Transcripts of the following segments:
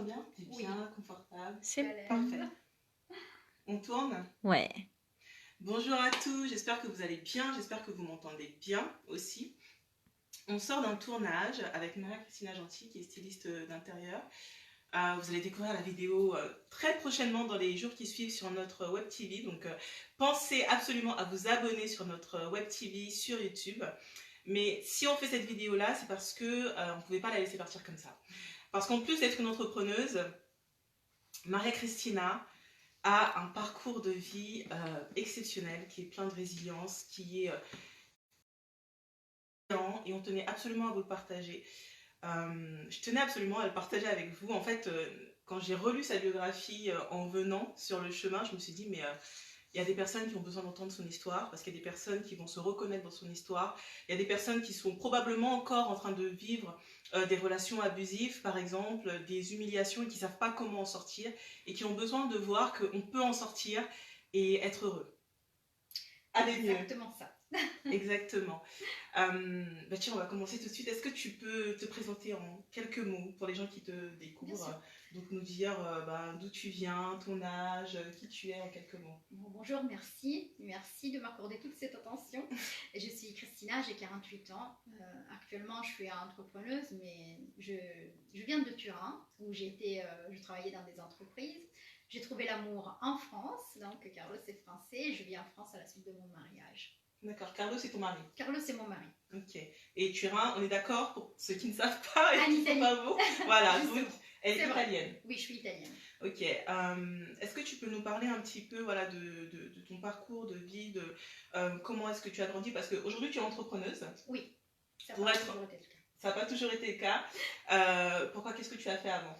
bien? T'es Oui. bien, confortable? C'est Parfait. On tourne? Ouais. Bonjour à tous, j'espère que vous allez bien, j'espère que vous m'entendez bien aussi. On sort d'un tournage avec Maria-Christina Gentil, qui est styliste d'intérieur. Vous allez découvrir la vidéo très prochainement dans les jours qui suivent sur notre Web TV. Donc pensez absolument à vous abonner sur notre Web TV sur YouTube. Mais si on fait cette vidéo-là, c'est parce que on ne pouvait pas la laisser partir comme ça. Parce qu'en plus d'être une entrepreneuse, Maria-Christina a un parcours de vie exceptionnel, qui est plein de résilience, qui est et on tenait absolument à vous le partager. Je tenais absolument à le partager avec vous. En fait, quand j'ai relu sa biographie en venant sur le chemin, je me suis dit, mais il y a des personnes qui ont besoin d'entendre son histoire, parce qu'il y a des personnes qui vont se reconnaître dans son histoire. Il y a des personnes qui sont probablement encore en train de vivre des relations abusives, par exemple, des humiliations et qui ne savent pas comment en sortir, et qui ont besoin de voir qu'on peut en sortir et être heureux. Allez mieux. Exactement ça. Exactement. Tiens, on va commencer tout de suite. Est-ce que tu peux te présenter en quelques mots pour les gens qui te découvrent? Donc nous dire d'où tu viens, ton âge, qui tu es en quelques mots. Bonjour, merci de m'accorder toute cette attention. Je suis Christina, j'ai 48 ans. Actuellement, je suis entrepreneuse, mais je viens de Turin, où je travaillais dans des entreprises. J'ai trouvé l'amour en France, donc Carlos est français. Je vis en France à la suite de mon mariage. D'accord, Carlos c'est ton mari. Carlos c'est mon mari. Ok. Et Turin, on est d'accord, pour ceux qui ne savent pas et qui ne sont pas beaux. Voilà, donc elle est italienne. Oui, je suis italienne. Ok. Est-ce que tu peux nous parler un petit peu de ton parcours de vie, de comment est-ce que tu as grandi? Parce qu'aujourd'hui tu es entrepreneuse. Oui, ça n'a pas toujours été le cas. Pourquoi? Qu'est-ce que tu as fait avant?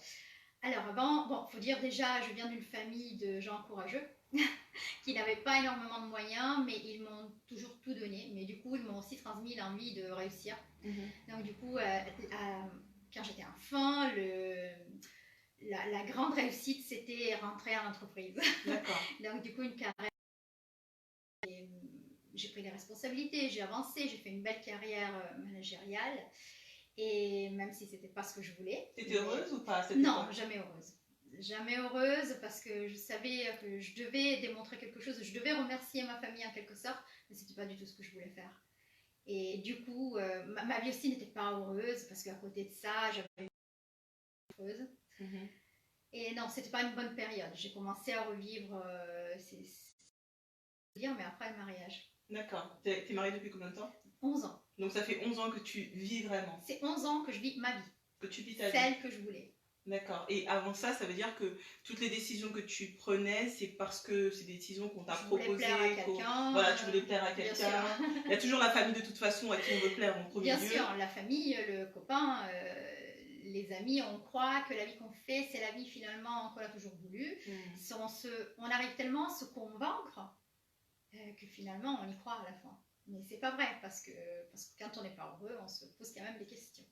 Alors avant, faut dire déjà, je viens d'une famille de gens courageux qui n'avaient pas énormément de moyens, mais ils m'ont toujours tout donné. Mais du coup, ils m'ont aussi transmis l'envie de réussir. Donc du coup, quand j'étais enfant, la grande réussite, c'était rentrer en entreprise. D'accord. Donc du coup, une carrière. J'ai pris des responsabilités, j'ai avancé, j'ai fait une belle carrière managériale. Et même si c'était pas ce que je voulais. T'étais heureuse ou pas? Non, jamais heureuse. Jamais heureuse parce que je savais que je devais démontrer quelque chose, je devais remercier ma famille en quelque sorte, mais c'était pas du tout ce que je voulais faire. Et du coup, ma vie aussi n'était pas heureuse parce qu'à côté de ça, j'avais une vie heureuse. Et non, c'était pas une bonne période. J'ai commencé à revivre, mais après le mariage. D'accord. T'es mariée depuis combien de temps? 11 ans. Donc ça fait 11 ans que tu vis vraiment? C'est 11 ans que je vis ma vie. Que tu vis ta vie? Celle que je voulais. D'accord. Et avant ça, ça veut dire que toutes les décisions que tu prenais, c'est parce que c'est des décisions qu'on t'a proposées. Tu voulais plaire à quelqu'un. Voilà, tu voulais plaire à quelqu'un. Il y a toujours la famille de toute façon à qui on veut plaire en premier lieu. Bien sûr, la famille, le copain, les amis, on croit que la vie qu'on fait, c'est la vie finalement qu'on a toujours voulu. On arrive tellement à se convaincre que finalement on y croit à la fin. Mais c'est pas vrai parce que quand on n'est pas heureux, on se pose quand même des questions.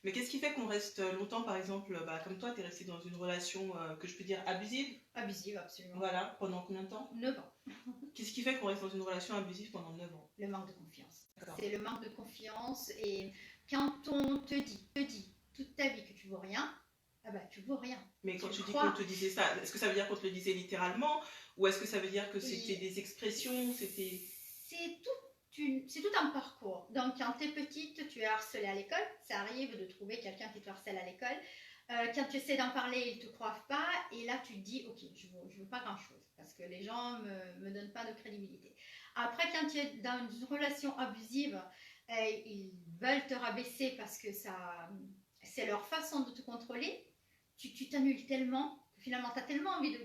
Mais qu'est-ce qui fait qu'on reste longtemps, par exemple, comme toi, tu es restée dans une relation que je peux dire abusive? Abusive, absolument. Voilà, pendant combien de temps? 9 ans. Qu'est-ce qui fait qu'on reste dans une relation abusive pendant 9 ans? Le manque de confiance. C'est le manque de confiance et quand on te dit toute ta vie que tu vaux rien, tu vaux rien. Mais quand tu dis qu'on te disait ça, est-ce que ça veut dire qu'on te le disait littéralement ou est-ce que ça veut dire que c'était des expressions? C'est tout un parcours. Donc, quand tu es petite, tu es harcelée à l'école. Ça arrive de trouver quelqu'un qui te harcèle à l'école. Quand tu essaies d'en parler, ils ne te croient pas. Et là, tu te dis, ok, je ne veux pas grand-chose parce que les gens ne me donnent pas de crédibilité. Après, quand tu es dans une relation abusive, ils veulent te rabaisser parce que c'est leur façon de te contrôler. Tu t'annules tellement que finalement, tu as tellement envie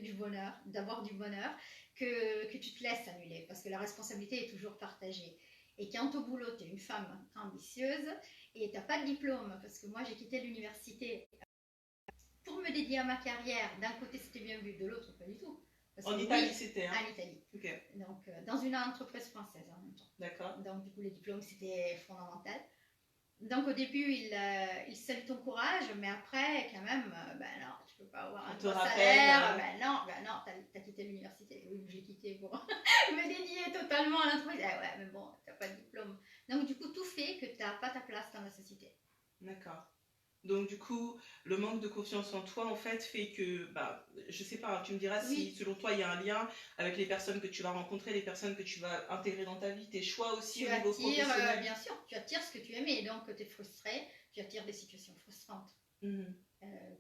d'avoir du bonheur, que tu te laisses annuler parce que la responsabilité est toujours partagée. Et quand au boulot, tu es une femme ambitieuse et tu n'as pas de diplôme, parce que moi j'ai quitté l'université pour me dédier à ma carrière. D'un côté c'était bien vu, de l'autre pas du tout. En Italie c'était En Italie. Okay. Donc dans une entreprise française en même temps. D'accord. Donc du coup les diplômes c'était fondamental. Donc au début il salue ton courage, mais après quand même, non, tu peux pas avoir un gros salaire. Non, t'as quitté l'université. Oui, j'ai quitté pour me dédier totalement à l'entreprise. Ouais, mais bon, t'as pas de diplôme. Donc du coup tout fait que t'as pas ta place dans la société. D'accord. Donc du coup, le manque de confiance en toi, en fait, fait que, bah, je sais pas, tu me diras si, Oui, selon toi, il y a un lien avec les personnes que tu vas rencontrer, les personnes que tu vas intégrer dans ta vie, tes choix aussi tu au niveau attires, professionnel. bien sûr, tu attires ce que tu aimais. Donc, tu es frustré, tu attires des situations frustrantes, Mhm.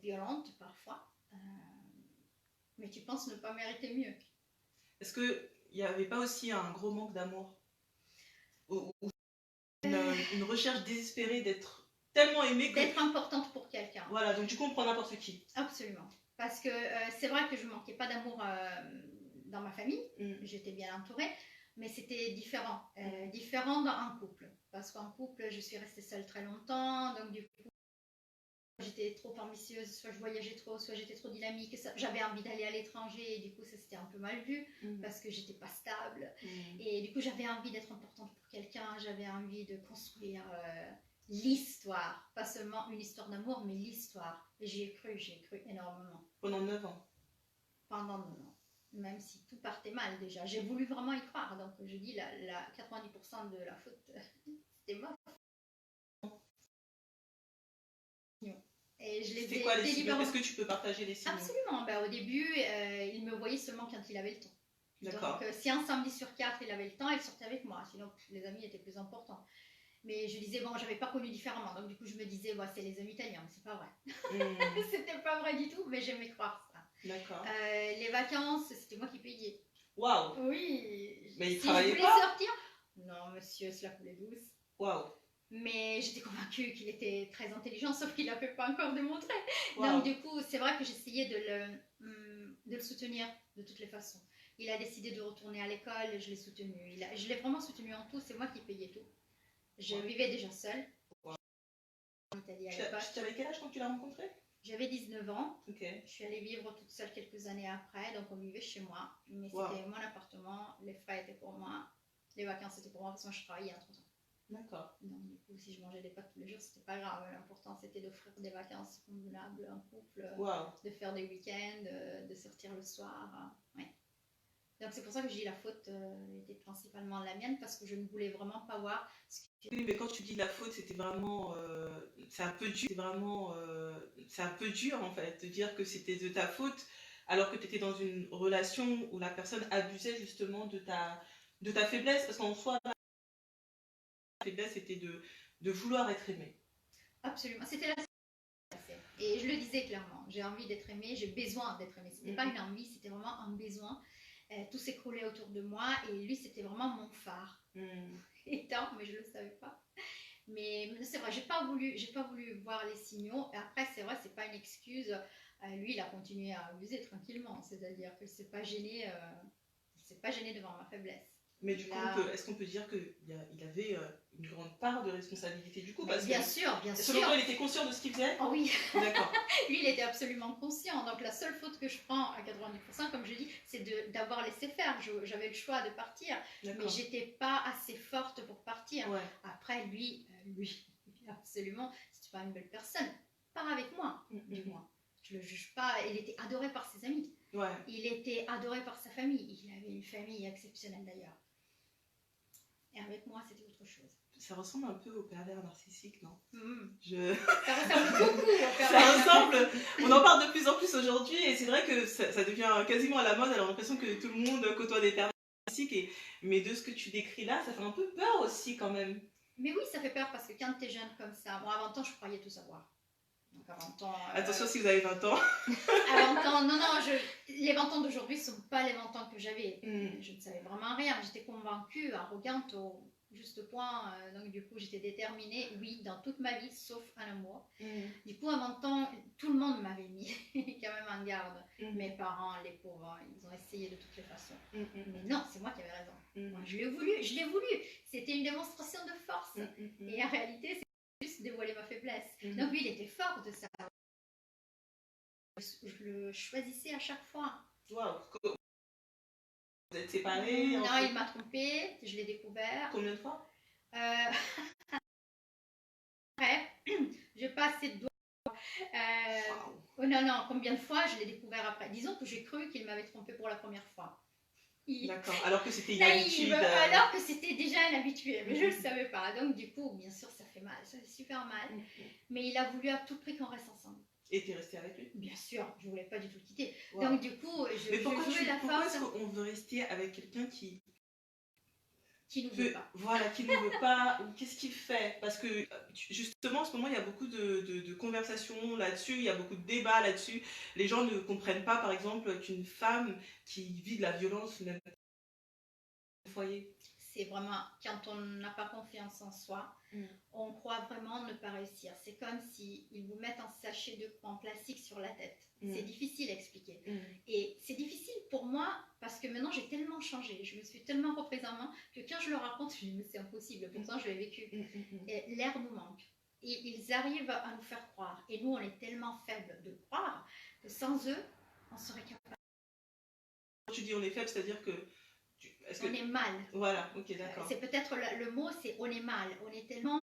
violentes parfois. Mais tu penses ne pas mériter mieux. Est-ce qu'il n'y avait pas aussi un gros manque d'amour? Ou une recherche désespérée d'être tellement aimée que... D'être importante pour quelqu'un. Voilà, donc du coup, on prend n'importe qui. Absolument. Parce que c'est vrai que je manquais pas d'amour dans ma famille. J'étais bien entourée. Mais c'était différent. Différent dans un couple. Parce qu'en couple, je suis restée seule très longtemps. Donc du coup, j'étais trop ambitieuse. Soit je voyageais trop, soit j'étais trop dynamique. J'avais envie d'aller à l'étranger. Et du coup, ça c'était un peu mal vu. Parce que j'étais pas stable. Et du coup, j'avais envie d'être importante pour quelqu'un. J'avais envie de construire... l'histoire, pas seulement une histoire d'amour, mais l'histoire. Et j'y ai cru énormément. Pendant 9 ans. Pendant 9 ans. Même si tout partait mal déjà. J'ai voulu vraiment y croire. Donc je dis, 90% de la faute, c'était moi. Et je les C'était ai quoi les signaux? délibérément... Est-ce que tu peux partager les signaux? Absolument. Ben, au début, il me voyait seulement quand il avait le temps. D'accord. Donc si un samedi sur 4 il avait le temps, il sortait avec moi. Sinon, les amis étaient plus importants. Mais je disais, bon, j'avais pas connu différemment. Donc, du coup, je me disais, ouais, c'est les amis italiens. Mais c'est pas vrai. C'était pas vrai du tout, mais j'aimais croire ça. D'accord. Les vacances, c'était moi qui payais. Waouh. Oui. Mais il si travaillait je voulais pas sortir, non, monsieur, cela coulait douce. Waouh. Mais j'étais convaincue qu'il était très intelligent, sauf qu'il l'avait pas encore démontré. Wow. Donc, du coup, c'est vrai que j'essayais de le soutenir de toutes les façons. Il a décidé de retourner à l'école, je l'ai soutenu. Je l'ai vraiment soutenu en tout, c'est moi qui payais tout. Je vivais déjà seule. Wow. En Italie à Tu l'époque. avais quel âge quand tu l'as rencontré? J'avais 19 ans. Okay. Je suis allée vivre toute seule quelques années après, donc on vivait chez moi. Mais Wow. c'était mon appartement, les frais étaient pour moi, les vacances étaient pour moi parce que je travaillais entre temps. D'accord. Donc du coup, si je mangeais des pâtes tous les jours, c'était pas grave. L'important c'était d'offrir des vacances convenables en couple, wow. De faire des week-ends, de sortir le soir. Ouais. Donc c'est pour ça que je dis la faute était principalement la mienne parce que je ne voulais vraiment pas voir ce qui... Oui, mais quand tu dis la faute, c'était vraiment... c'est un peu dur. C'est vraiment... c'est un peu dur, en fait, de dire que c'était de ta faute, alors que tu étais dans une relation où la personne abusait justement de ta faiblesse. Parce qu'en soi, la faiblesse, c'était de vouloir être aimé. Absolument. C'était la... Et je le disais clairement, j'ai envie d'être aimée, j'ai besoin d'être aimée. C'était pas une envie, c'était vraiment un besoin. Tout s'écroulait autour de moi et lui, c'était vraiment mon phare. Et tant, mais je le savais pas. Mais c'est vrai, j'ai pas voulu voir les signaux. Et après, c'est vrai, c'est pas une excuse. Lui, il a continué à abuser tranquillement, c'est-à-dire qu'il s'est pas gêné, devant ma faiblesse. Mais du coup, est-ce qu'on peut dire qu'il avait une grande part de responsabilité du coup? Parce bien sûr, bien sûr. Selon toi, il était conscient de ce qu'il faisait? Oh oui. D'accord. Lui, il était absolument conscient. Donc la seule faute que je prends à 90%, comme je dis, c'est d'avoir laissé faire. J'avais le choix de partir, mais j'étais pas assez forte pour partir. Ouais. Après, lui, absolument, c'est pas une belle personne. Pars avec moi, du moins. Je le juge pas. Il était adoré par ses amis. Ouais. Il était adoré par sa famille. Il avait une famille exceptionnelle d'ailleurs. Et avec moi, c'était autre chose. Ça ressemble un peu au pervers narcissique, non? Ça ressemble beaucoup au pervers narcissique. On en parle de plus en plus aujourd'hui et c'est vrai que ça devient quasiment à la mode. Alors, l'impression que tout le monde côtoie des pervers narcissiques. Mais de ce que tu décris là, ça fait un peu peur aussi quand même. Mais oui, ça fait peur parce que quand tu es jeune comme ça, moi à 20 ans, je croyais tout savoir. Donc à 20 ans... Attention si vous avez 20 ans. À 20 ans, non, les 20 ans d'aujourd'hui ne sont pas les 20 ans que j'avais. Je ne savais vraiment rien. J'étais convaincue, arrogante au juste point. Donc du coup, j'étais déterminée, oui, dans toute ma vie, sauf un amour. Du coup, à 20 ans, tout le monde m'avait mis quand même en garde. Mes parents, les pauvres, ils ont essayé de toutes les façons. Mais non, c'est moi qui avais raison. Moi, je l'ai voulu. C'était une démonstration de force. Et en réalité, c'est juste dévoiler ma faiblesse. Donc lui, il était fort de ça. Je le choisissais à chaque fois. Waouh. Vous êtes séparés? Non, il m'a trompée, je l'ai découvert. Combien de fois? Après, je passe ces doigts. Oh non, combien de fois je l'ai découvert après? Disons que j'ai cru qu'il m'avait trompée pour la première fois. D'accord, alors que c'était une habitude. Alors que c'était déjà un habitué, mais je ne le savais pas. Donc du coup, bien sûr, ça fait mal, ça fait super mal. Mais il a voulu à tout prix qu'on reste ensemble. Et t'es restée avec lui? Bien sûr, je voulais pas du tout le quitter. Wow. Donc du coup, Mais je pourquoi, jouais la pourquoi force est-ce qu'on veut rester avec quelqu'un qui nous veut pas. voilà, qui ne veut pas, ou qu'est-ce qu'il fait? Parce que justement, en ce moment, il y a beaucoup de conversations là-dessus, il y a beaucoup de débats là-dessus. Les gens ne comprennent pas, par exemple, qu'une femme qui vit de la violence, même au foyer. C'est vraiment quand on n'a pas confiance en soi, on croit vraiment ne pas réussir. C'est comme s'ils vous mettent un sachet en plastique sur la tête. C'est difficile à expliquer. Et c'est difficile pour moi parce que maintenant j'ai tellement changé, je me suis tellement reprise en main que quand je le raconte, je me dis mais c'est impossible, pourtant je l'ai vécu. Et l'air nous manque. Et ils arrivent à nous faire croire. Et nous, on est tellement faibles de croire que sans eux, on serait capable. Quand tu dis on est faible, c'est-à-dire que... On est mal. Voilà, ok, d'accord. C'est peut-être le mot, c'est on est mal. On est tellement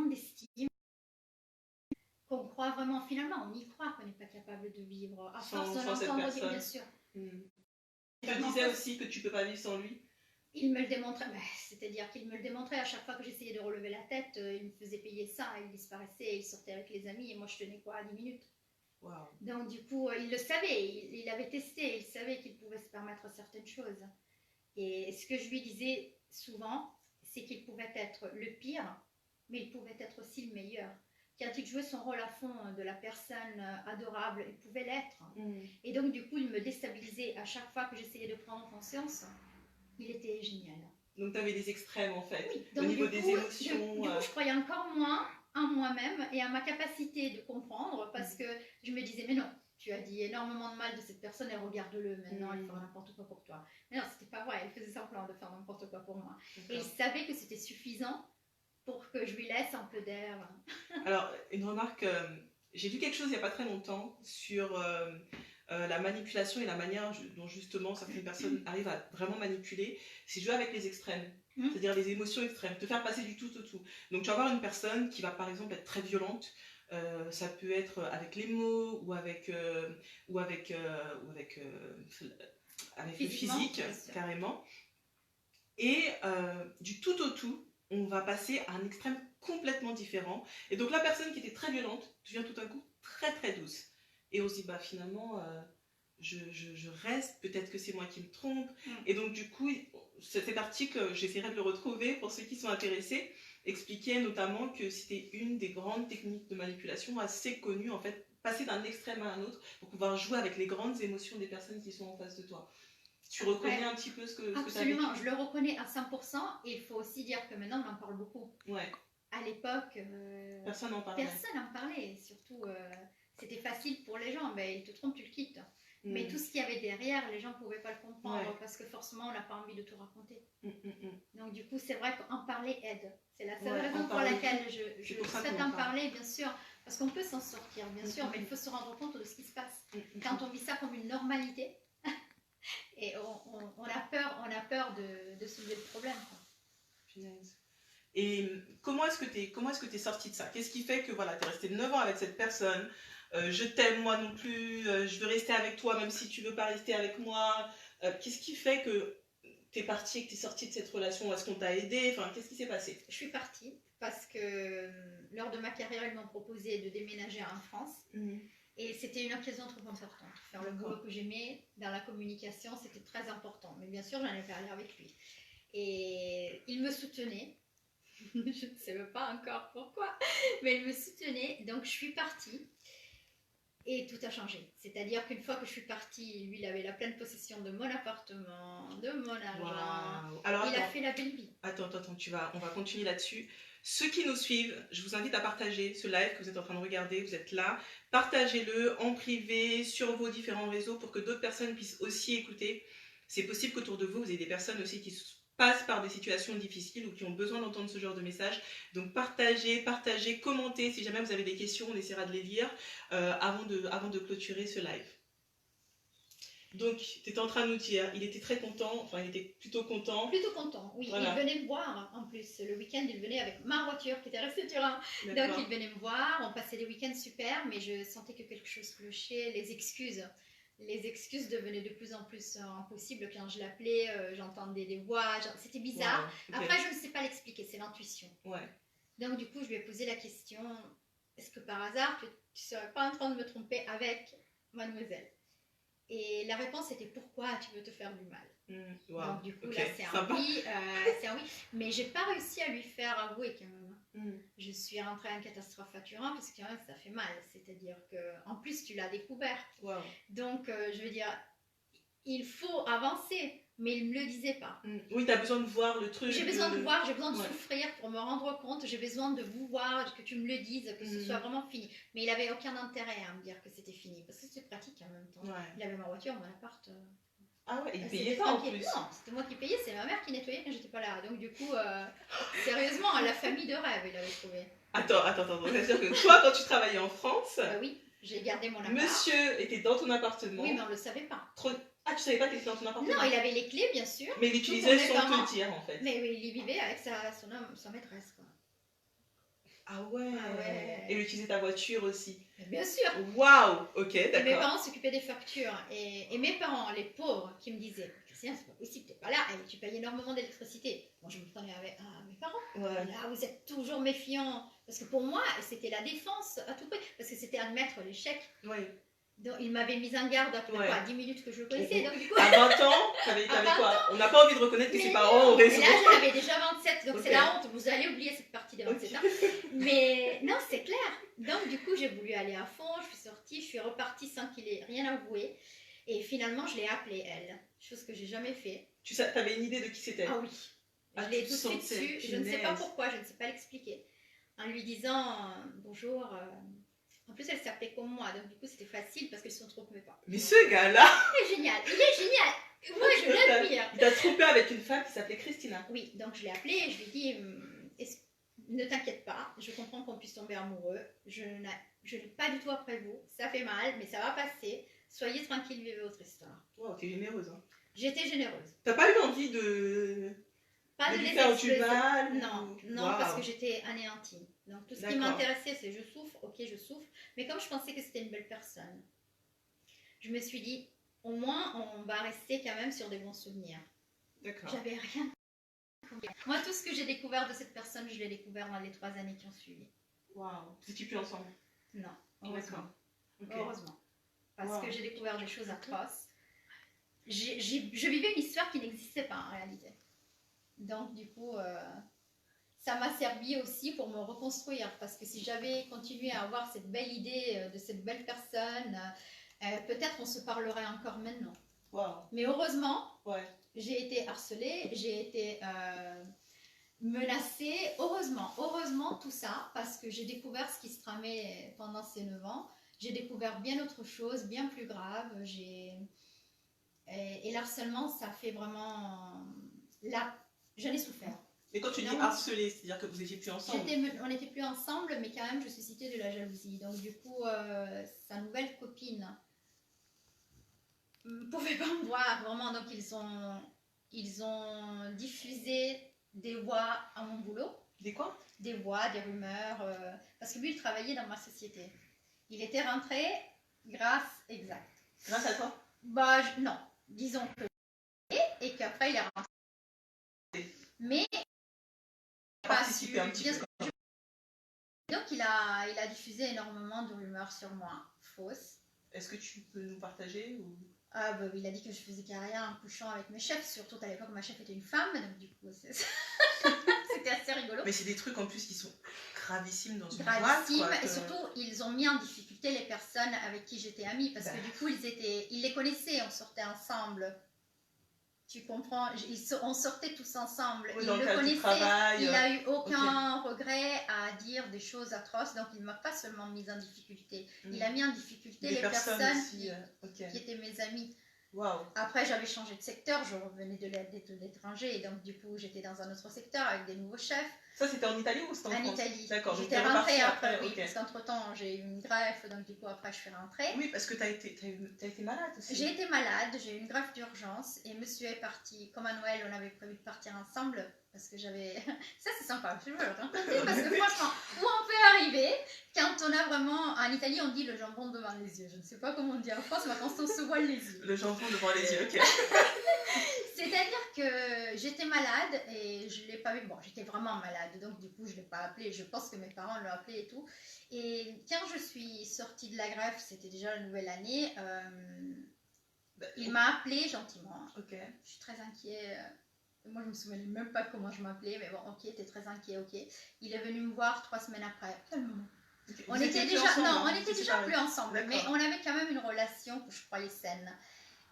d'estime qu'on croit vraiment, finalement, on y croit qu'on n'est pas capable de vivre. À force de l'entendre dire, bien sûr. Tu disais aussi que tu peux pas vivre sans lui? Il me le démontrait, c'est-à-dire qu'il me le démontrait à chaque fois que j'essayais de relever la tête, il me faisait payer ça, il disparaissait, il sortait avec les amis et moi je tenais quoi à 10 minutes. Wow. Donc du coup, il le savait, il avait testé, il savait qu'il pouvait se permettre certaines choses. Et ce que je lui disais souvent, c'est qu'il pouvait être le pire, mais il pouvait être aussi le meilleur. Quand il jouait son rôle à fond de la personne adorable, il pouvait l'être. Et donc du coup, il me déstabilisait à chaque fois que j'essayais de prendre conscience. Il était génial. Donc tu avais des extrêmes en fait, oui, donc, au niveau des émotions. Du coup, je croyais encore moins en moi-même et à ma capacité de comprendre parce que je me disais, mais non, tu as dit énormément de mal de cette personne et regarde-le, maintenant elle fera n'importe quoi pour toi. Mais non, c'était pas vrai, elle faisait semblant de faire n'importe quoi pour moi. Et il savait que c'était suffisant pour que je lui laisse un peu d'air. Alors, une remarque, j'ai vu quelque chose il n'y a pas très longtemps sur la manipulation et la manière dont justement certaines personnes arrivent à vraiment manipuler, c'est jouer avec les extrêmes. C'est-à-dire les émotions extrêmes, te faire passer du tout au tout. Donc tu vas avoir une personne qui va par exemple être très violente, ça peut être avec les mots ou avec le physique, carrément. Et du tout au tout, on va passer à un extrême complètement différent. Et donc la personne qui était très violente devient tout d'un coup très très douce. Et on se dit, bah finalement, je reste, peut-être que c'est moi qui me trompe. Et donc du coup, cet article, j'essaierai de le retrouver pour ceux qui sont intéressés, expliquait notamment que c'était une des grandes techniques de manipulation assez connues, en fait, passer d'un extrême à un autre pour pouvoir jouer avec les grandes émotions des personnes qui sont en face de toi. Tu reconnais un petit peu ce que tu as vécu? Absolument, je le reconnais à 100% et il faut aussi dire que maintenant on en parle beaucoup. Ouais. À l'époque, personne n'en parlait. Personne n'en parlait, surtout c'était facile pour les gens, ben, il te trompe, tu le quittes. Mais tout ce qu'il y avait derrière, les gens ne pouvaient pas le comprendre parce que forcément on n'a pas envie de tout raconter. Donc du coup c'est vrai qu'en parler aide. C'est la seule raison pour laquelle je souhaite en parler, bien sûr, parce qu'on peut s'en sortir, bien sûr, mais il faut se rendre compte de ce qui se passe. Quand on vit ça comme une normalité, et on a peur de soulever le problème. Et comment est-ce que tu es sortie de ça? Qu'est-ce qui fait que voilà, tu es restée 9 ans avec cette personne? Je t'aime moi non plus, je veux rester avec toi même si tu veux pas rester avec moi. Qu'est-ce qui fait que tu es partie et que tu es sortie de cette relation? Est-ce qu'on t'a aidé? Enfin, qu'est-ce qui s'est passé? Je suis partie parce que lors de ma carrière, ils m'ont proposé de déménager en France. Et c'était une occasion trop importante. Faire le boulot que j'aimais dans la communication, c'était très important. Mais bien sûr, j'en ai parlé avec lui. Et il me soutenait. Je ne sais pas encore pourquoi, mais il me soutenait. Donc, je suis partie. Et tout a changé. C'est-à-dire qu'une fois que je suis partie, lui, il avait la pleine possession de mon appartement, de mon argent. Wow. Alors, il a fait la belle vie. Attends, on va continuer là-dessus. Ceux qui nous suivent, je vous invite à partager ce live que vous êtes en train de regarder, vous êtes là. Partagez-le en privé, sur vos différents réseaux pour que d'autres personnes puissent aussi écouter. C'est possible qu'autour de vous, vous ayez des personnes aussi qui passent par des situations difficiles ou qui ont besoin d'entendre ce genre de message. Donc partagez, commentez. Si jamais vous avez des questions, on essaiera de les lire avant de clôturer ce live. Donc, tu étais en train de nous dire, il était très content, enfin, il était plutôt content. Plutôt content, oui. Voilà. Il venait me voir, en plus. Le week-end, il venait avec ma voiture qui était restée sur un. Donc, il venait me voir, on passait des week-ends super, mais je sentais que quelque chose clochait. Les excuses devenaient de plus en plus impossibles. Quand je l'appelais, j'entendais des voix, c'était bizarre. Wow, okay. Après, je ne sais pas l'expliquer, c'est l'intuition. Ouais. Donc, du coup, je lui ai posé la question, est-ce que par hasard, tu ne serais pas en train de me tromper avec mademoiselle? Et la réponse était, pourquoi tu veux te faire du mal? Wow. Donc du coup, Ok, là, c'est un sympa. oui, c'est un oui. Mais j'ai pas réussi à lui faire avouer quand même. Je suis rentrée en catastrophe Faturant parce que quand même, ça fait mal. C'est-à-dire que, en plus, tu l'as découvert. Wow. Donc, je veux dire, il faut avancer, mais il ne me le disait pas. Oui, tu as besoin de voir le truc. J'ai besoin de voir, j'ai besoin de Ouais. souffrir pour me rendre compte, j'ai besoin de vous voir, que tu me le dises, que ce soit vraiment fini. Mais il avait aucun intérêt à me dire que c'était fini, parce que c'était pratique en même temps. Ouais. Il avait ma voiture, mon appart. Ah ouais, il c'était payait pas en tranquille. plus. Non, c'était moi qui payais, c'est ma mère qui nettoyait quand j'étais pas là. Donc du coup, sérieusement, la famille de rêve, il avait trouvé. Attends. C'est-à-dire que toi, quand tu travaillais en France, oui, j'ai gardé mon appart. monsieur était dans ton appartement. Oui, mais on le savait pas. Ah, tu savais pas qu'il était dans ton appartement? Non, il avait les clés, bien sûr. Mais il utilisait sans te dire, en fait. Mais oui, il y vivait avec sa maîtresse, quoi. Ah ouais. Et il utilisait ta voiture aussi. Bien sûr. Waouh. Ok, d'accord. Et mes parents s'occupaient des factures. Et mes parents, les pauvres, qui me disaient, Christiane, c'est pas possible, t'es pas là, et tu payes énormément d'électricité. Moi, je me prenais avec mes parents. Ouais. Là, vous êtes toujours méfiants. Parce que pour moi, c'était la défense à tout prix. Parce que c'était admettre l'échec. Oui. Donc, il m'avait mis en garde après quoi, 10 minutes que je le connaissais. Donc, du coup, à 20 ans, t'avais quoi? On n'a pas envie de reconnaître que ses parents ont raison. Et là, j'en avais déjà 27, donc c'est la honte. Vous allez oublier cette partie des 27 ans. Mais non, c'est clair. Donc, du coup, j'ai voulu aller à fond. Je suis sortie, je suis repartie sans qu'il ait rien avoué. Et finalement, je l'ai appelée, elle. Chose que j'ai jamais fait. Tu avais une idée de qui c'était? Ah oui. Je l'ai tout de suite su. Je ne sais pas pourquoi, je ne sais pas l'expliquer. En lui disant bonjour. En plus, elle s'appelait comme moi, donc du coup, c'était facile parce qu'elle se trompait pas. Mais ce gars-là, il est génial. Moi, je l'admire. Il t'a trompé avec une femme qui s'appelait Christina. Oui, donc je l'ai appelée et je lui ai dit ne t'inquiète pas, je comprends qu'on puisse tomber amoureux. Je n'ai pas du tout après vous. Ça fait mal, mais ça va passer. Soyez tranquille, vivez votre histoire. Wow, t'es généreuse. Hein. J'étais généreuse. T'as pas eu envie de. Pas de lui faire du mal? Non, parce que j'étais anéantie. Donc tout ce qui m'intéressait, c'est je souffre, ok, je souffre. Mais comme je pensais que c'était une belle personne, je me suis dit, au moins, on va rester quand même sur des bons souvenirs. D'accord. J'avais rien. Moi, tout ce que j'ai découvert de cette personne, je l'ai découvert dans les 3 années qui ont suivi. Waouh. Vous étiez plus ensemble? Non, heureusement. Okay. Heureusement. Parce que j'ai découvert des choses atroces. Je vivais une histoire qui n'existait pas en réalité. Donc, du coup, ça m'a servi aussi pour me reconstruire. Parce que si j'avais continué à avoir cette belle idée de cette belle personne, peut-être on se parlerait encore maintenant. Wow. Mais heureusement, ouais. J'ai été harcelée, j'ai été menacée. Heureusement tout ça, parce que j'ai découvert ce qui se tramait pendant ces 9 ans. J'ai découvert bien autre chose, bien plus grave. Et l'harcèlement, ça fait vraiment... Là, j'en ai souffert. Et quand tu dis harcelé, c'est-à-dire que vous n'étiez plus ensemble? On n'était plus ensemble, mais quand même, je suscitais de la jalousie. Donc du coup, sa nouvelle copine ne pouvait pas me voir, vraiment. Donc ils ont diffusé des voix à mon boulot. Des quoi? Des voix, des rumeurs. Parce que lui, il travaillait dans ma société. Il était rentré grâce à toi? Bah, non. Disons que... Et qu'après, il est rentré. Mais... Participer un petit peu. Donc, il a diffusé énormément de rumeurs sur moi, fausses. Est-ce que tu peux nous partager ou... Ah bah, il a dit que je faisais carrière en couchant avec mes chefs, surtout à l'époque ma chef était une femme, donc du coup c'était assez rigolo. Mais c'est des trucs en plus qui sont gravissimes dans une boîte. Quoi, et surtout ils ont mis en difficulté les personnes avec qui j'étais amie, parce que du coup ils les connaissaient, on sortait ensemble. Tu comprends, on sortait tous ensemble, oui, il le connaissait, il n'a eu aucun regret à dire des choses atroces, donc il ne m'a pas seulement mise en difficulté, il a mis en difficulté les personnes aussi, qui étaient mes amis. Wow. Après j'avais changé de secteur, je revenais de l'étranger, et donc du coup j'étais dans un autre secteur avec des nouveaux chefs. Ça c'était en Italie ou c'était en France? Italie. D'accord, j'étais rentrée après, oui, parce qu'entre temps j'ai eu une greffe, donc du coup après je suis rentrée. Oui, parce que t'as été malade aussi. J'ai été malade, j'ai eu une greffe d'urgence, et monsieur est parti, comme à Noël on avait prévu de partir ensemble, parce que j'avais... Ça, c'est sympa, je veux le raconter, parce que franchement, où on peut arriver, quand on a vraiment... En Italie, on dit le jambon devant les yeux. Je ne sais pas comment on dit en France, mais quand on se voile les yeux. Le jambon devant les yeux, ok. C'est-à-dire que j'étais malade et je ne l'ai pas vu. Bon, j'étais vraiment malade, donc du coup, je ne l'ai pas appelé. Je pense que mes parents l'ont appelé et tout. Et quand je suis sortie de la greffe, c'était déjà la nouvelle année, il m'a appelé gentiment. Ok. Je suis très inquiet. Moi, je me souvenais même pas comment je m'appelais, mais bon, ok, t'es très inquiet, ok. Il est venu me voir 3 semaines après. Calmement. Okay. On était déjà, ensemble, non, on était déjà plus ensemble, mais on avait avait quand même une relation que je croyais saine.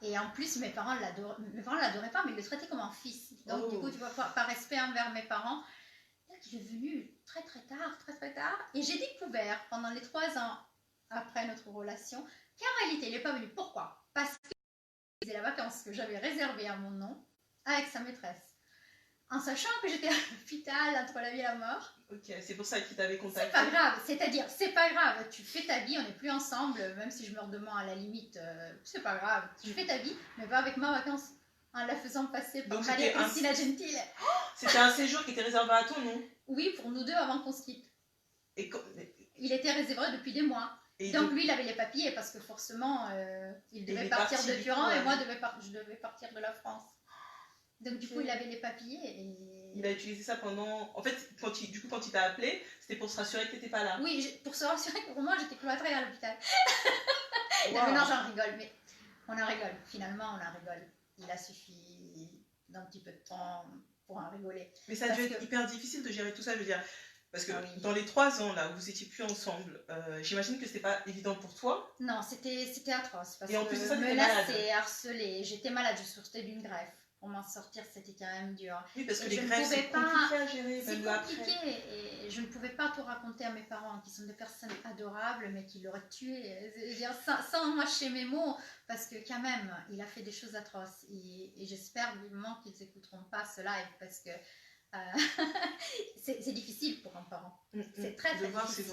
Et en plus, mes parents l'adoraient pas, mais ils le traitaient comme un fils. Donc, du coup, tu vois, par respect envers mes parents, il est venu très tard. Et j'ai découvert pendant les 3 ans après notre relation qu'en réalité, il n'est pas venu. Pourquoi? Parce que c'était la vacance que j'avais réservée à mon nom avec sa maîtresse. En sachant que j'étais à l'hôpital entre la vie et la mort. Ok, c'est pour ça qu'il t'avait contacté. C'est pas grave, c'est-à-dire, c'est pas grave, tu fais ta vie, on n'est plus ensemble, même si je meurs demain à la limite, c'est pas grave, tu fais ta vie, mais pas avec ma vacance, en la faisant passer par Maria Cristina Gentile. C'était un séjour qui était réservé à ton nom? Oui, pour nous deux avant qu'on se quitte. Et il était réservé depuis des mois. Et donc lui, il avait les papiers parce que forcément, il devait partir de Turin et moi, je devais partir de la France. Donc du coup, il avait les papiers et... Il a utilisé ça pendant... En fait, quand il t'a appelé, c'était pour se rassurer que t'étais pas là. Oui, pour se rassurer que pour moi, j'étais cloîtrée à l'hôpital. Wow. Maintenant, j'en rigole, mais on en rigole. Finalement, on en rigole. Il a suffi d'un petit peu de temps pour en rigoler. Mais ça a dû être hyper difficile de gérer tout ça, je veux dire. Parce que dans les 3 ans là où vous étiez plus ensemble, j'imagine que c'était pas évident pour toi. Non, c'était atroce. Parce et en plus que de ça, menacée, harcelée. J'étais malade, je sortais d'une greffe. Pour m'en sortir, c'était quand même dur. Oui, parce que les greffes, c'est compliqué à gérer. C'est compliqué et je ne pouvais pas tout raconter à mes parents, qui sont des personnes adorables, mais qui l'auraient tué. Sans mâcher mes mots, parce que quand même, il a fait des choses atroces. Et j'espère vivement qu'ils n'écouteront pas ce live, parce que c'est difficile pour un parent. C'est très difficile.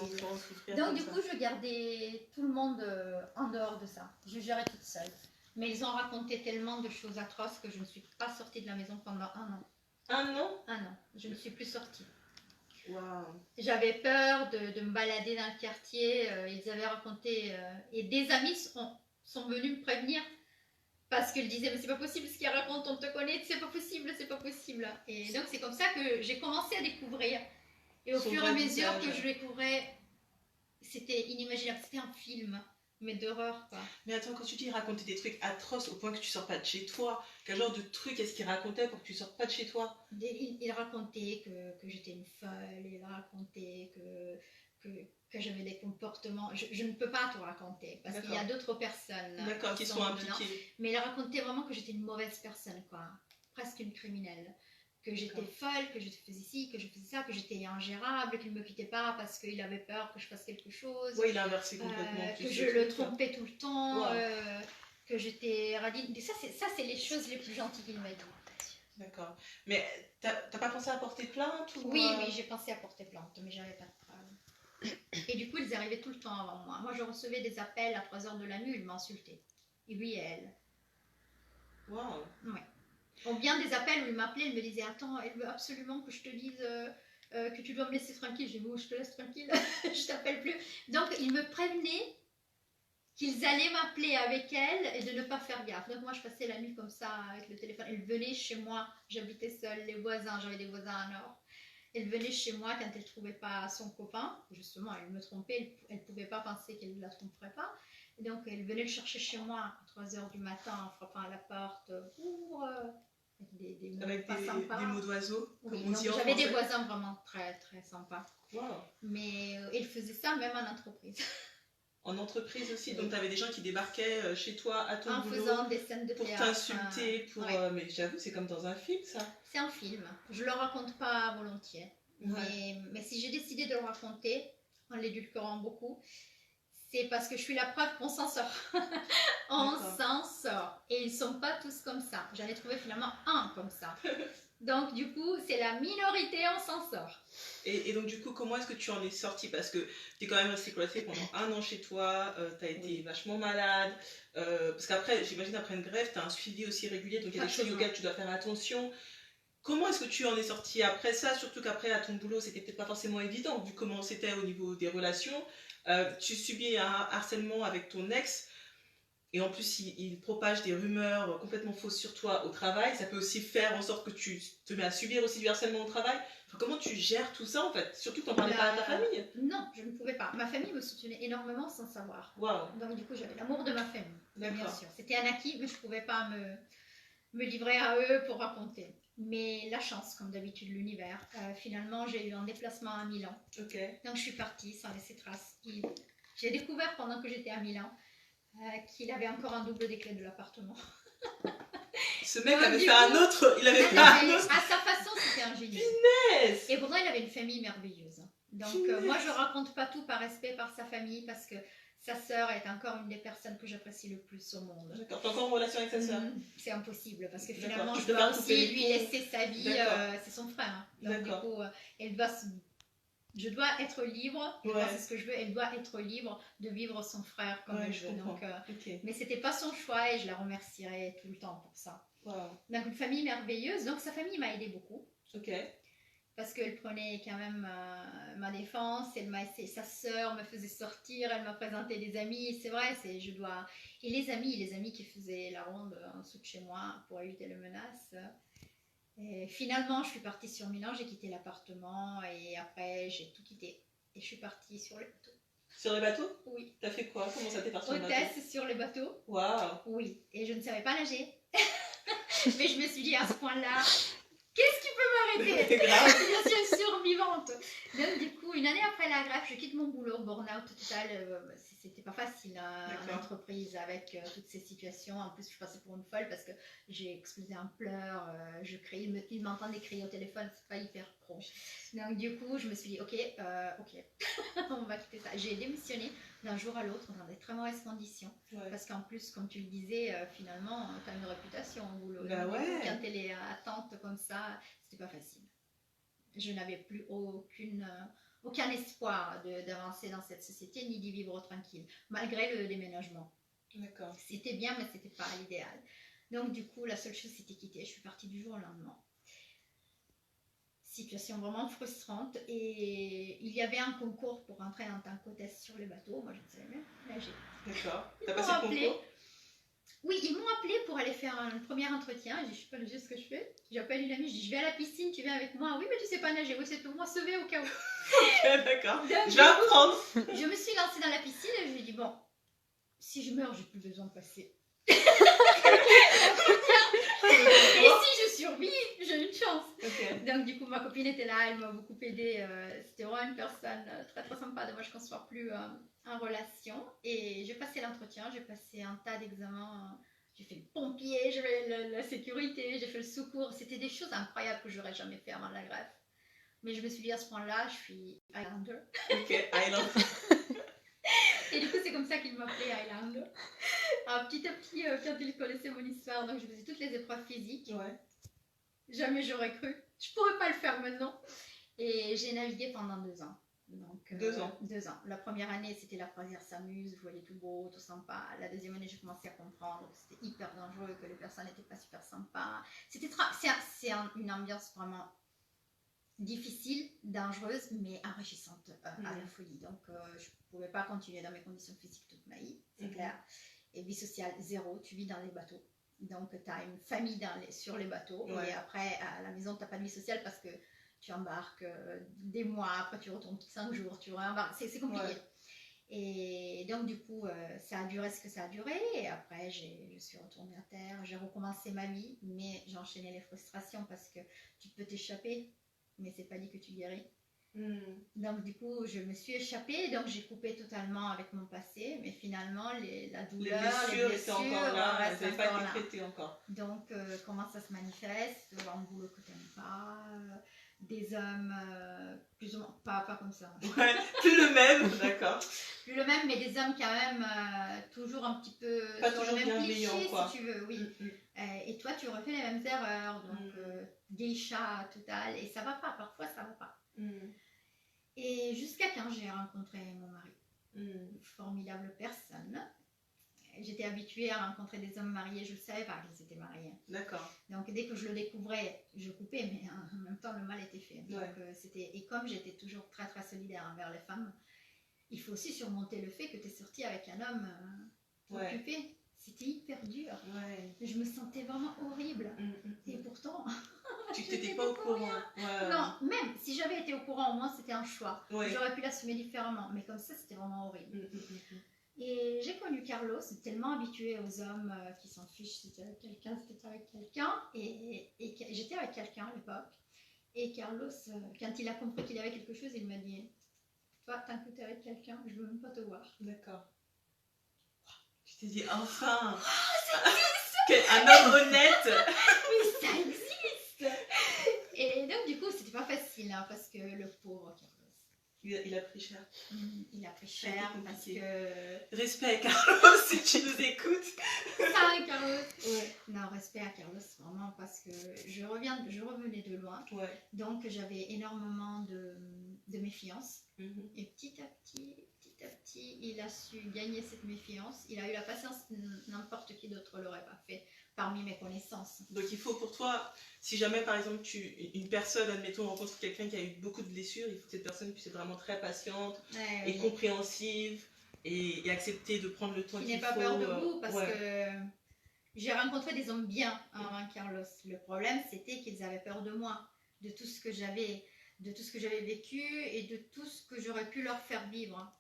Donc du coup, je gardais tout le monde en dehors de ça. Je gérais toute seule. Mais ils ont raconté tellement de choses atroces que je ne suis pas sortie de la maison pendant 1 an. 1 an? 1 an. Je ne suis plus sortie. Wow. J'avais peur de me balader dans le quartier. Ils avaient raconté... et des amis sont venus me prévenir. Parce qu'ils disaient, mais c'est pas possible ce qu'ils racontent, on te connaît, c'est pas possible, c'est pas possible. Et donc c'est comme ça que j'ai commencé à découvrir. Et au fur et à mesure que je découvrais, c'était inimaginable, c'était un film. Mais d'horreur, quoi. Mais attends, quand tu dis raconter des trucs atroces au point que tu sors pas de chez toi, quel genre de truc est-ce qu'il racontait pour que tu sortes pas de chez toi? Il racontait que j'étais une folle, il racontait que j'avais des comportements... Je ne peux pas tout raconter, parce qu'il y a d'autres personnes qui sont impliquées. Mais il racontait vraiment que j'étais une mauvaise personne, quoi. Presque une criminelle. Que j'étais folle, que je faisais ci, que je faisais ça, que j'étais ingérable, qu'il ne me quittait pas parce qu'il avait peur que je fasse quelque chose. Oui, il a inversé complètement. Que je le trompais tout le temps, que j'étais radine. Ça, c'est les choses les plus gentilles qu'il m'a dit. D'accord. Mais t'as pas pensé à porter plainte ou... Oui, j'ai pensé à porter plainte, mais j'avais pas de preuves. Et du coup, ils arrivaient tout le temps avant moi. Moi, je recevais des appels à 3h de la nuit, ils m'insultaient. Et lui et elle. Waouh. Oui. Ou bien des appels où il m'appelait, il me disait, attends, elle veut absolument que je te dise que tu dois me laisser tranquille. J'ai dit, bon, je te laisse tranquille, je t'appelle plus. Donc, il me prévenait qu'ils allaient m'appeler avec elle et de ne pas faire gaffe. Donc, moi, je passais la nuit comme ça avec le téléphone. Elle venait chez moi, j'habitais seule, les voisins, j'avais des voisins à Nord. Elle venait chez moi quand elle ne trouvait pas son copain. Justement, elle me trompait, elle ne pouvait pas penser qu'elle ne la tromperait pas. Et donc, elle venait le chercher chez moi à 3h du matin en frappant à la porte pour... avec des mots d'oiseau, oui, comme on dit en j'avais français. Des voisins vraiment très très sympas. Wow. Mais il faisait ça même en entreprise. En entreprise aussi, donc tu avais des gens qui débarquaient chez toi à ton boulot. En faisant des scènes de pour théâtre. T'insulter, pour... mais j'avoue, c'est comme dans un film, ça. C'est un film. Je le raconte pas volontiers. Ouais. Mais si j'ai décidé de le raconter, en l'édulcorant beaucoup, c'est parce que je suis la preuve qu'on s'en sort. On s'en sort. Et ils sont pas tous comme ça. J'en ai trouvé finalement un comme ça. Donc du coup, c'est la minorité, on s'en sort. Et donc du coup, comment est-ce que tu en es sortie? Parce que tu es quand même restée cloîtrée pendant 1 an chez toi, tu as été vachement malade. Parce qu'après, j'imagine après une greffe, tu as un suivi aussi régulier, donc il y a des choses auxquelles tu dois faire attention. comment est-ce que tu en es sortie après ça, surtout qu'après à ton boulot c'était peut-être pas forcément évident vu comment c'était au niveau des relations. Tu subis un harcèlement avec ton ex et en plus il propage des rumeurs complètement fausses sur toi au travail. Ça peut aussi faire en sorte que tu te mets à subir aussi du harcèlement au travail. Enfin, comment tu gères tout ça en fait? Surtout que t'en parlais pas à ta famille. Non, je ne pouvais pas. Ma famille me soutenait énormément sans savoir. Waouh. Donc du coup j'avais l'amour de ma famille, bien D'accord. sûr. C'était un acquis, mais je ne pouvais pas me livrer à eux pour raconter. Mais la chance, comme d'habitude, l'univers. Finalement, j'ai eu un déplacement à Milan. Ok. Donc, je suis partie sans laisser trace. J'ai découvert pendant que j'étais à Milan qu'il avait encore un double des clés de l'appartement. Ce mec avait fait un autre. Il avait fait un autre. À sa façon, c'était un génie. Finesse. Et pourtant, il avait une famille merveilleuse. Donc, moi, je raconte pas tout par respect par sa famille parce que sa sœur est encore une des personnes que j'apprécie le plus au monde. D'accord, t'es encore en relation avec sa sœur? C'est impossible parce que finalement, je dois dois aussi lui laisser sa vie. C'est son frère. Hein. Donc, du coup, je dois être libre. C'est ce que je veux. Elle doit être libre de vivre son frère comme elle veut. Donc, mais c'était pas son choix et je la remercierai tout le temps pour ça. Wow. Donc, une famille merveilleuse. Donc, sa famille m'a aidée beaucoup. Ok. Parce qu'elle prenait quand même ma défense, sa sœur me faisait sortir, elle m'a présenté des amis, c'est vrai, et les amis qui faisaient la ronde en dessous de chez moi pour éviter les menaces. Et finalement, je suis partie sur Milan, j'ai quitté l'appartement et après j'ai tout quitté et je suis partie sur les bateaux. Sur les bateaux? Oui. T'as fait quoi? Comment ça t'est parti sur les bateaux? Hôtesse sur les bateaux. Waouh. Oui, et je ne savais pas nager. Mais je me suis dit à ce point-là, qu'est-ce qui peut m'arrêter? Je suis une survivante. Donc du coup, une année après la greffe, je quitte mon boulot, burn-out total. C'était pas facile en entreprise avec toutes ces situations. En plus, je passais pour une folle parce que j'ai explosé en pleurs. Je crie, ils m'entendent crier au téléphone, c'est pas hyper pro. Donc du coup, je me suis dit, ok, on va quitter ça. J'ai démissionné d'un jour à l'autre dans des très mauvaises conditions. Ouais. Parce qu'en plus, comme tu le disais, finalement, tu as une réputation au boulot. Bah ouais. Quand elle est attente comme ça, c'était pas facile. Je n'avais plus aucun espoir d'avancer dans cette société ni d'y vivre tranquille, malgré le déménagement. D'accord. C'était bien, mais c'était pas l'idéal. Donc du coup, la seule chose, c'était quitter. Je suis partie du jour au lendemain. Situation vraiment frustrante et il y avait un concours pour entrer en tant qu'hôtesse sur les bateaux. Moi, je ne savais même nager. D'accord. T'as passé le concours? Oui, ils m'ont appelé pour aller faire un premier entretien. Je dis, je sais pas nager, ce que je fais. J'appelle une amie, je dis, je vais à la piscine, tu viens avec moi? Oui, mais tu sais pas nager. Oui, c'est pour moi sauver au cas où. Ok, d'accord. Je vais apprendre. Je me suis lancée dans la piscine et je lui ai dit, bon, si je meurs, j'ai plus besoin de passer. Et si je survis, j'ai une chance. Okay. Donc du coup, ma copine était là, elle m'a beaucoup aidée. C'était vraiment une personne très très sympa. Dommage qu'on ne soit plus en relation. Et j'ai passé l'entretien, j'ai passé un tas d'examens. J'ai fait le pompier, j'ai fait la sécurité, j'ai fait le secours. C'était des choses incroyables que je n'aurais jamais fait avant la greffe. Mais je me suis dit à ce point-là, je suis Highlander. Ok, Highlander. Et du coup, c'est comme ça qu'il m'appelait Highlander. Alors, petit à petit, quand il connaissait mon histoire, donc je faisais toutes les épreuves physiques. Ouais. Jamais j'aurais cru. Je pourrais pas le faire maintenant. Et j'ai navigué pendant 2 ans. Donc, 2 ans. 2 ans. La première année, c'était la croisière s'amuse, je voyais tout beau, tout sympa. La deuxième année, j'ai commencé à comprendre que c'était hyper dangereux, que les personnes n'étaient pas super sympas. C'est une ambiance vraiment difficile, dangereuse, mais enrichissante à la folie. Donc, je ne pouvais pas continuer dans mes conditions physiques toute ma vie, c'est clair. Et vie sociale, zéro. Tu vis dans les bateaux. Donc, tu as une famille sur les bateaux. Ouais. Et après, à la maison, tu n'as pas de vie sociale parce que tu embarques des mois. Après, tu retournes 5 jours. Tu réembarques. C'est compliqué. Ouais. Et donc, du coup, ça a duré ce que ça a duré. Et après, je suis retournée à terre. J'ai recommencé ma vie. Mais j'ai enchaîné les frustrations parce que tu peux t'échapper. Mais c'est pas dit que tu guéris. Donc du coup je me suis échappée, donc j'ai coupé totalement avec mon passé, mais finalement la douleur, les blessures étaient encore là, elles n'avaient pas été traitées encore. Donc comment ça se manifeste? Un boulot que tu n'aimes pas, des hommes plus ou moins, pas comme ça. Ouais, plus le même, d'accord. Plus le même, mais des hommes quand même toujours un petit peu pas sur toujours le même cliché, quoi. si tu veux, oui. Et toi tu refais les mêmes erreurs, donc geisha total, et ça va pas, parfois ça va pas. Et jusqu'à quand j'ai rencontré mon mari. Formidable personne. j'étais habituée à rencontrer des hommes mariés, je ne savais pas qu'ils étaient mariés. D'accord. Donc dès que je le découvrais, je coupais, mais en même temps le mal était fait. Donc, et comme j'étais toujours très très solidaire envers les femmes, il faut aussi surmonter le fait que tu es sortie avec un homme occupé. C'était hyper dur. Ouais. Je me sentais vraiment horrible. Et pourtant... Tu n'étais pas au courant. Non, même si j'avais été au courant, au moins c'était un choix. Ouais. J'aurais pu l'assumer différemment. Mais comme ça, c'était vraiment horrible. Et j'ai connu Carlos, tellement habitué aux hommes qui s'en fichent si t'es avec quelqu'un, si t'es avec quelqu'un. Et j'étais avec quelqu'un à l'époque. Et Carlos, quand il a compris qu'il y avait quelque chose, il m'a dit, toi, tant que t'es avec quelqu'un, je veux même pas te voir. D'accord. Tu t'es dit, enfin un homme honnête. Mais ça existe. Et donc du coup, c'était pas facile, hein, parce que le pauvre Carlos. Il a pris cher. Il a pris cher parce que... Respect Carlos, si tu nous écoutes. Ah, Carlos. Ouais. Non, respect à Carlos, vraiment, parce que je revenais de loin. Ouais. Donc j'avais énormément de méfiance. Et petit à petit, il a su gagner cette méfiance. Il a eu la patience, n'importe qui d'autre l'aurait pas fait, parmi mes connaissances. Donc il faut pour toi, si jamais par exemple une personne, admettons, rencontre quelqu'un qui a eu beaucoup de blessures, il faut que cette personne puisse être vraiment très patiente et compréhensive et accepter de prendre le temps qu'il faut. Qui n'ait pas peur de vous, parce que j'ai rencontré des hommes bien avant Carlos. Le problème, c'était qu'ils avaient peur de moi, de tout ce que j'avais vécu et de tout ce que j'aurais pu leur faire vivre.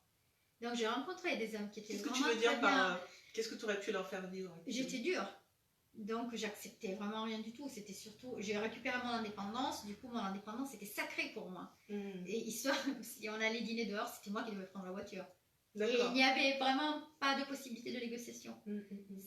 Donc j'ai rencontré des hommes qui étaient vraiment très bien. Qu'est-ce que tu veux dire par... Qu'est-ce que tu aurais pu leur faire vivre? J'étais dure. Donc j'acceptais vraiment rien du tout. C'était surtout... J'ai récupéré mon indépendance. Du coup, mon indépendance, c'était sacré pour moi. Et histoire, si on allait dîner dehors, c'était moi qui devais prendre la voiture. Et il n'y avait vraiment pas de possibilité de négociation.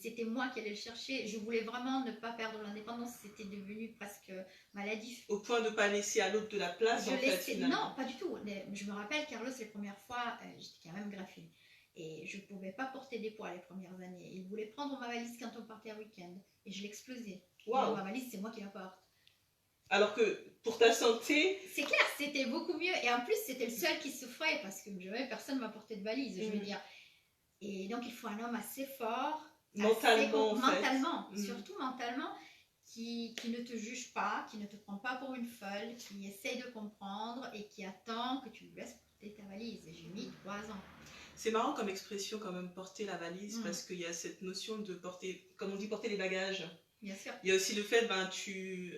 C'était moi qui allais le chercher. Je voulais vraiment ne pas perdre l'indépendance. C'était devenu presque maladif. Au point de ne pas laisser à l'autre de la place, en fait, finalement. Non, pas du tout. Je me rappelle, Carlos, les premières fois, j'étais quand même greffée. Et je ne pouvais pas porter des poids les premières années. Il voulait prendre ma valise quand on partait un week-end. Et je l'explosais. Ma valise, c'est moi qui la porte. Alors que pour ta santé... C'est clair, c'était beaucoup mieux. Et en plus, c'était le seul qui souffrait parce que personne ne m'a porté de valise, je veux dire. Et donc, il faut un homme assez fort. Mentalement, surtout mentalement, qui ne te juge pas, qui ne te prend pas pour une folle, qui essaye de comprendre et qui attend que tu lui laisses porter ta valise. Et j'ai mis 3 ans. C'est marrant comme expression quand même, porter la valise, parce qu'il y a cette notion de porter, comme on dit, porter les bagages. Bien sûr. Il y a aussi le fait, tu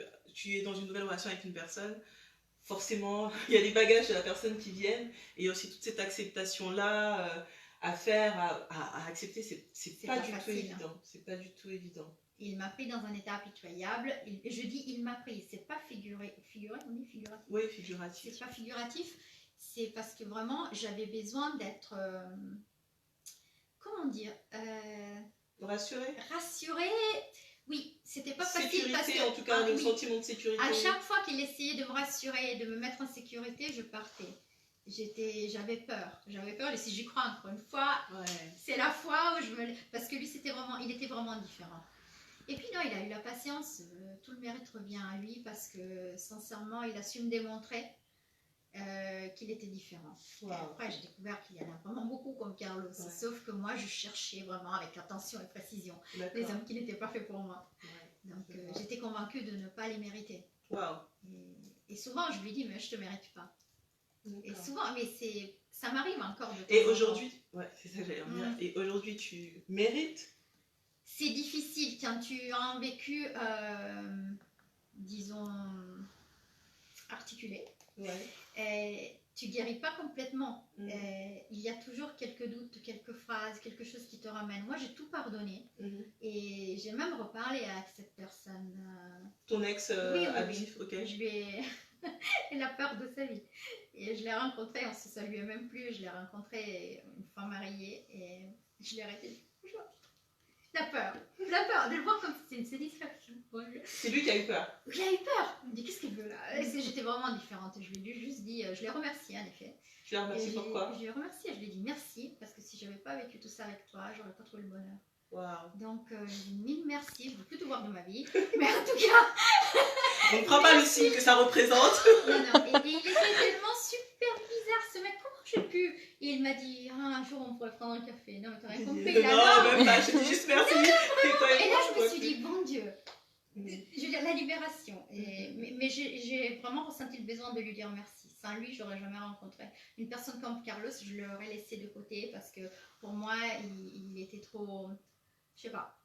es dans une nouvelle relation avec une personne, forcément, il y a des bagages de la personne qui viennent, et il y a aussi toute cette acceptation-là à faire, à accepter, c'est pas du tout évident. C'est pas du tout évident. Il m'a pris dans un état impitoyable. Je dis il m'a pris, c'est pas figuré, on dit figuratif. Oui, figuratif. C'est pas figuratif, c'est parce que vraiment j'avais besoin d'être, comment dire, rassurée. Oui, c'était pas sécurité, facile parce que, en tout cas, le sentiment de sécurité. À chaque fois qu'il essayait de me rassurer et de me mettre en sécurité, je partais. J'avais peur, et si j'y crois encore une fois, c'est la fois où parce que lui il était vraiment différent. Et puis non, il a eu la patience, tout le mérite revient à lui parce que sincèrement, il a su me démontrer qu'il était différent. Et après, j'ai découvert qu'il y en a vraiment beaucoup comme Carlos, sauf que moi, je cherchais vraiment avec attention et précision les hommes qui n'étaient pas faits pour moi. Donc, j'étais convaincue de ne pas les mériter. Et souvent, je lui dis, mais je te mérite pas. Et souvent, mais ça m'arrive encore de temps. Et aujourd'hui, c'est ça que j'allais dire. Et aujourd'hui, tu mérites? C'est difficile quand tu as un vécu, disons, articulé. Tu guéris pas complètement. Il y a toujours quelques doutes, quelques phrases, quelque chose qui te ramène. Moi, j'ai tout pardonné. Et j'ai même reparlé à cette personne. Ton ex abusif, ok. Elle a peur de sa vie. Et je l'ai rencontrée, on se saluait même plus. Je l'ai rencontrée une fois mariée et je l'ai arrêtée. La peur de le voir comme si c'était une satisfaction. C'est lui qui a eu peur. Il a eu peur. Il me dit qu'est-ce qu'elle veut là. J'étais vraiment différente. Je lui ai juste dit, je l'ai remercié en effet. Tu l'as remercié pourquoi? Je l'ai remercié, je lui ai dit merci parce que si j'avais pas vécu tout ça avec toi, j'aurais pas trouvé le bonheur. Donc je lui ai dit mille merci, je ne veux plus te voir de ma vie. Mais en tout cas, on ne prend pas le signe que ça représente. Non, et il était tellement super bizarre ce mec. Comment je sais plus. Et il m'a dit, ah, un jour on pourrait prendre un café. Non, mais t'as rien compris. Non, Là, non. même pas, je te dis juste merci. Et là, je me suis dit, bon Dieu, je veux dire, la libération. Mais j'ai vraiment ressenti le besoin de lui dire merci. Sans lui, je n'aurais jamais rencontré une personne comme Carlos. Je l'aurais laissé de côté parce que pour moi, il était trop, je sais pas,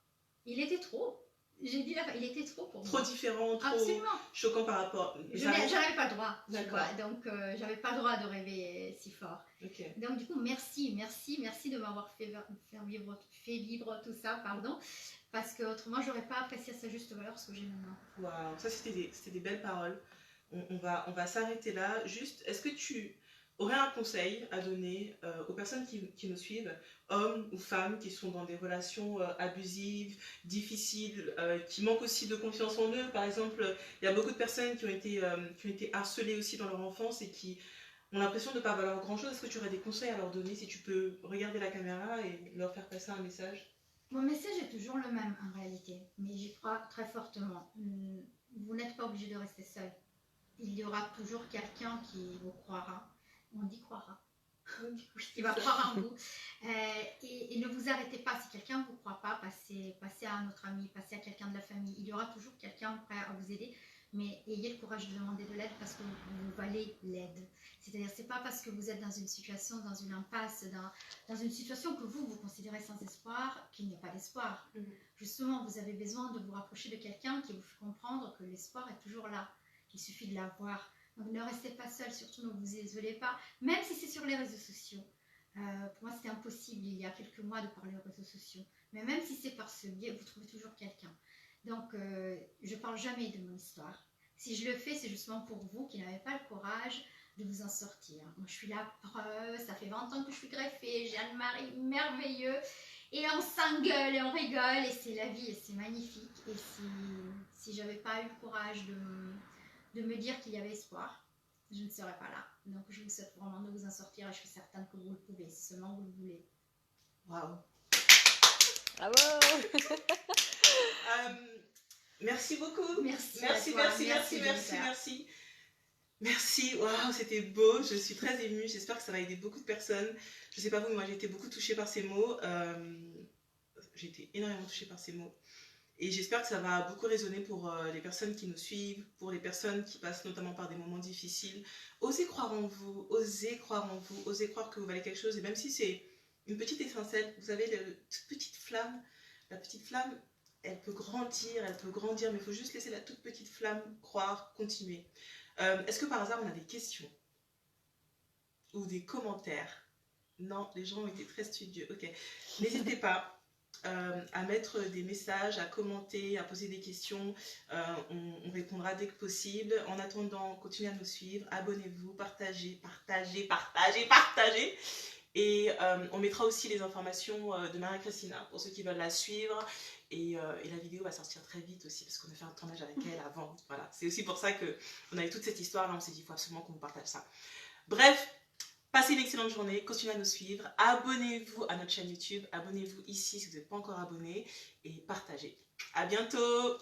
il était trop. J'ai dit il était trop pour moi. Trop différent, trop Absolument. choquant par rapport. J'avais pas le droit. D'accord. Donc, j'avais pas le droit de rêver si fort. Okay. Donc, du coup, merci de m'avoir fait vivre tout ça, pardon. Parce qu'autrement, j'aurais pas apprécié à sa juste valeur ce que j'ai maintenant. Waouh, ça c'était des belles paroles. On va s'arrêter là. Juste, est-ce que tu aurais un conseil à donner aux personnes qui nous suivent, hommes ou femmes qui sont dans des relations abusives, difficiles, qui manquent aussi de confiance en eux? Par exemple, il y a beaucoup de personnes qui ont été harcelées aussi dans leur enfance et qui ont l'impression de ne pas valoir grand-chose. Est-ce que tu aurais des conseils à leur donner si tu peux regarder la caméra et leur faire passer un message? Mon message est toujours le même en réalité, mais j'y crois très fortement. Vous n'êtes pas obligé de rester seul. Il y aura toujours quelqu'un qui vous croira. On dit croira. Qui va croire en vous. Et ne vous arrêtez pas. Si quelqu'un ne vous croit pas, passez à un autre ami, passez à quelqu'un de la famille. Il y aura toujours quelqu'un prêt à vous aider. Mais ayez le courage de demander de l'aide parce que vous valez l'aide. C'est-à-dire, c'est pas parce que vous êtes dans une situation, dans une impasse, dans une situation que vous considérez sans espoir, qu'il n'y a pas d'espoir. Justement, vous avez besoin de vous rapprocher de quelqu'un qui vous fait comprendre que l'espoir est toujours là. Il suffit de l'avoir. Donc, ne restez pas seul, surtout ne vous isolez pas, même si c'est sur les réseaux sociaux. Pour moi, c'était impossible il y a quelques mois de parler aux réseaux sociaux. Mais même si c'est par ce biais, vous trouvez toujours quelqu'un. Donc, je ne parle jamais de mon histoire. Si je le fais, c'est justement pour vous qui n'avez pas le courage de vous en sortir. Moi, je suis la preuve, ça fait 20 ans que je suis greffée, j'ai un mari merveilleux, et on s'engueule et on rigole, et c'est la vie, et c'est magnifique. Et si je n'avais pas eu le courage de me dire qu'il y avait espoir, je ne serais pas là. Donc, je vous souhaite vraiment de vous en sortir, et je suis certaine que vous le pouvez, si seulement vous le voulez. Waouh! Bravo! Merci beaucoup. Merci, Merci, waouh, c'était beau, je suis très émue, j'espère que ça va aider beaucoup de personnes. Je sais pas vous, mais moi j'ai été beaucoup touchée par ces mots, j'ai été énormément touchée par ces mots. Et j'espère que ça va beaucoup résonner pour les personnes qui nous suivent, pour les personnes qui passent notamment par des moments difficiles. Osez croire en vous, osez croire en vous, osez croire que vous valez quelque chose. Et même si c'est une petite étincelle, vous savez, toute petite flamme, la petite flamme, elle peut grandir, mais il faut juste laisser la toute petite flamme croire, continuer. Est-ce que par hasard on a des questions ou des commentaires? Non, les gens ont été très studieux. Ok, n'hésitez pas à mettre des messages, à commenter, à poser des questions. On répondra dès que possible. En attendant, continuez à nous suivre, abonnez-vous, partagez. Et on mettra aussi les informations de Maria-Christina pour ceux qui veulent la suivre. Et la vidéo va sortir très vite aussi parce qu'on a fait un tournage avec elle avant. Voilà, c'est aussi pour ça qu'on avait toute cette histoire là. On s'est dit, il faut absolument qu'on vous partage ça. Bref, passez une excellente journée. Continuez à nous suivre. Abonnez-vous à notre chaîne YouTube. Abonnez-vous ici si vous n'êtes pas encore abonné. Et partagez. À bientôt!